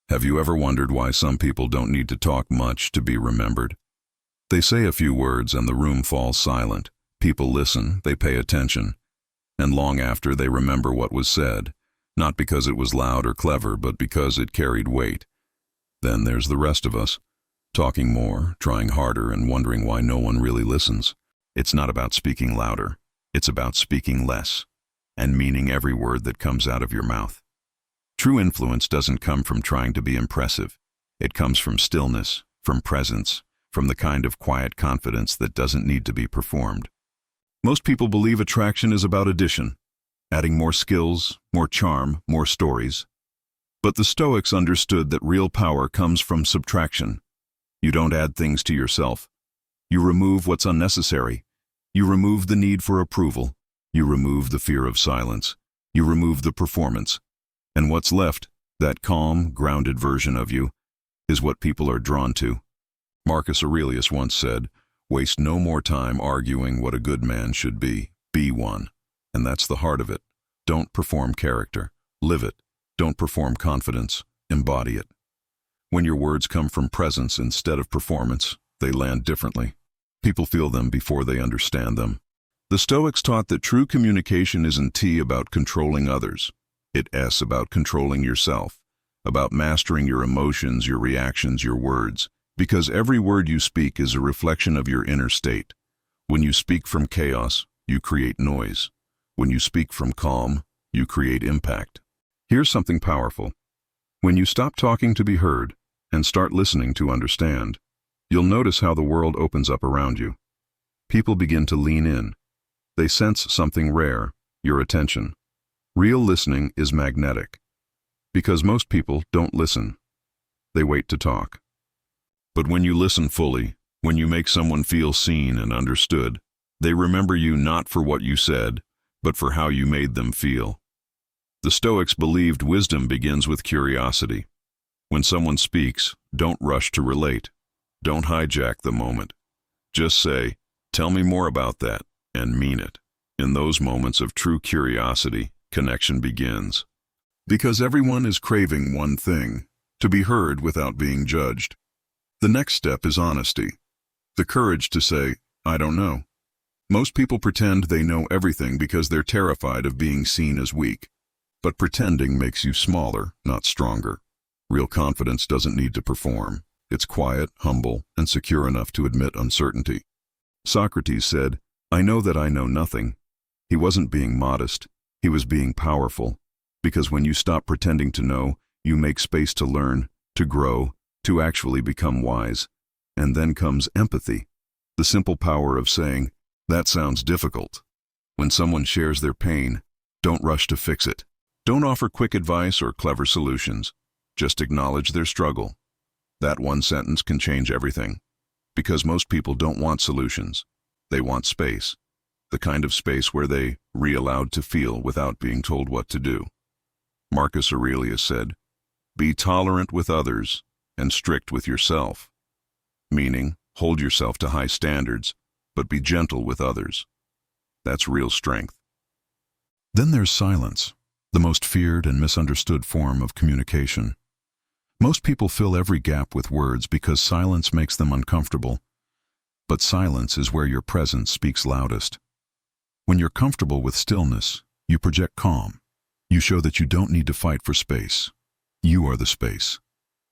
Have you ever wondered why some people don't need to talk much to be remembered? They say a few words and the room falls silent. People listen, they pay attention, and long after they remember what was said, not because it was loud or clever, but because it carried weight. Then there's the rest of us, talking more, trying harder, and wondering why no one really listens. It's not about speaking louder. It's about speaking less, and meaning every word that comes out of your mouth. True influence doesn't come from trying to be impressive. It comes from stillness, from presence, from the kind of quiet confidence that doesn't need to be performed. Most people believe attraction is about addition, adding more skills, more charm, more stories. But the Stoics understood that real power comes from subtraction. You don't add things to yourself. You remove what's unnecessary. You remove the need for approval. You remove the fear of silence. You remove the performance. And what's left, that calm, grounded version of you, is what people are drawn to. Marcus Aurelius once said, "Waste no more time arguing what a good man should be one." And that's the heart of it. Don't perform character, live it. Don't perform confidence, embody it. When your words come from presence instead of performance, they land differently. People feel them before they understand them. The Stoics taught that true communication isn't about controlling others. It's about controlling yourself, about mastering your emotions, your reactions, your words, because every word you speak is a reflection of your inner state. When you speak from chaos, you create noise. When you speak from calm, you create impact. Here's something powerful. When you stop talking to be heard and start listening to understand, you'll notice how the world opens up around you. People begin to lean in. They sense something rare, your attention. Real listening is magnetic, because most people don't listen. They wait to talk. But when you listen fully, when you make someone feel seen and understood, they remember you not for what you said, but for how you made them feel. The Stoics believed wisdom begins with curiosity. When someone speaks, don't rush to relate. Don't hijack the moment. Just say, "Tell me more about that," and mean it. In those moments of true curiosity, connection begins. Because everyone is craving one thing, to be heard without being judged. The next step is honesty. The courage to say, "I don't know." Most people pretend they know everything because they're terrified of being seen as weak. But pretending makes you smaller, not stronger. Real confidence doesn't need to perform. It's quiet, humble, and secure enough to admit uncertainty. Socrates said, "I know that I know nothing." He wasn't being modest. He was being powerful. Because when you stop pretending to know, you make space to learn, to grow, to actually become wise. And then comes empathy. The simple power of saying, "That sounds difficult." When someone shares their pain, don't rush to fix it. Don't offer quick advice or clever solutions. Just acknowledge their struggle. That one sentence can change everything. Because most people don't want solutions. They want space. The kind of space where they are allowed to feel without being told what to do. Marcus Aurelius said, "Be tolerant with others and strict with yourself." Meaning, hold yourself to high standards, but be gentle with others. That's real strength. Then there's silence, the most feared and misunderstood form of communication. Most people fill every gap with words because silence makes them uncomfortable. But silence is where your presence speaks loudest. When you're comfortable with stillness, you project calm. You show that you don't need to fight for space. You are the space.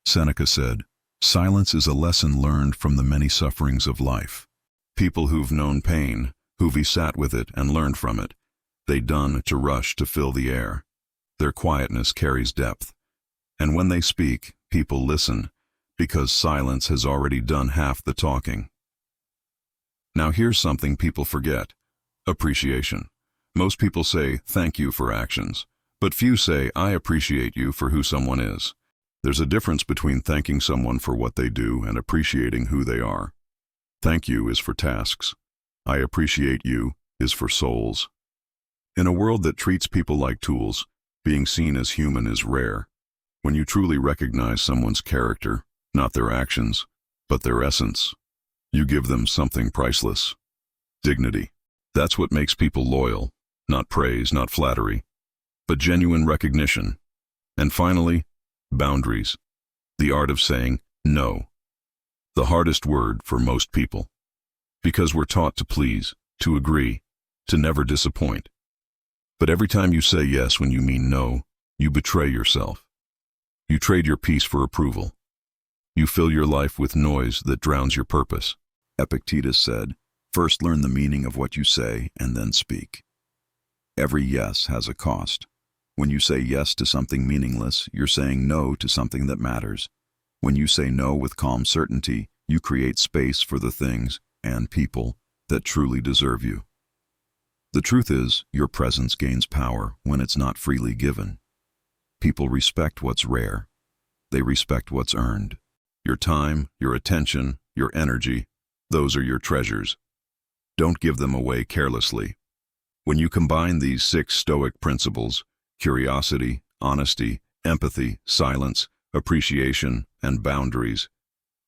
Seneca said, "Silence is a lesson learned from the many sufferings of life." People who've known pain, who've sat with it and learned from it, they done to rush to fill the air. Their quietness carries depth. And when they speak, people listen, because silence has already done half the talking. Now here's something people forget. Appreciation. Most people say, "Thank you" for actions, but few say, "I appreciate you" for who someone is. There's a difference between thanking someone for what they do and appreciating who they are. Thank you is for tasks. I appreciate you is for souls. In a world that treats people like tools, being seen as human is rare. When you truly recognize someone's character, not their actions, but their essence, you give them something priceless. Dignity. That's what makes people loyal. Not praise, not flattery, but genuine recognition. And finally, boundaries. The art of saying no. The hardest word for most people. Because we're taught to please, to agree, to never disappoint. But every time you say yes when you mean no, you betray yourself. You trade your peace for approval. You fill your life with noise that drowns your purpose. Epictetus said, "First learn the meaning of what you say and then speak." Every yes has a cost. When you say yes to something meaningless, you're saying no to something that matters. When you say no with calm certainty, you create space for the things and people that truly deserve you. The truth is, your presence gains power when it's not freely given. People respect what's rare. They respect what's earned. Your time, your attention, your energy, those are your treasures. Don't give them away carelessly. When you combine these 6 Stoic principles, curiosity, honesty, empathy, silence, appreciation, and boundaries,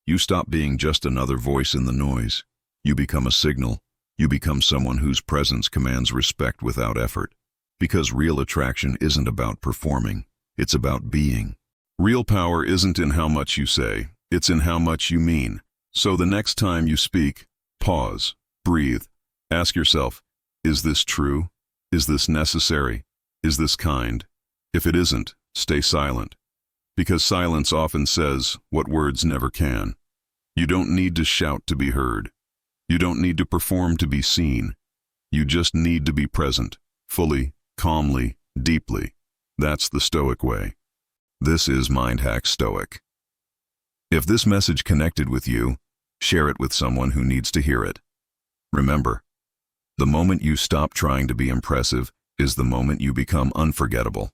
you stop being just another voice in the noise. You become a signal. You become someone whose presence commands respect without effort. Because real attraction isn't about performing, it's about being. Real power isn't in how much you say, it's in how much you mean. So the next time you speak, pause, breathe, ask yourself, is this true? Is this necessary? Is this kind? If it isn't, stay silent. Because silence often says what words never can. You don't need to shout to be heard. You don't need to perform to be seen. You just need to be present, fully, calmly, deeply. That's the Stoic way. This is Mind Hack Stoic. If this message connected with you, share it with someone who needs to hear it. Remember, the moment you stop trying to be impressive is the moment you become unforgettable.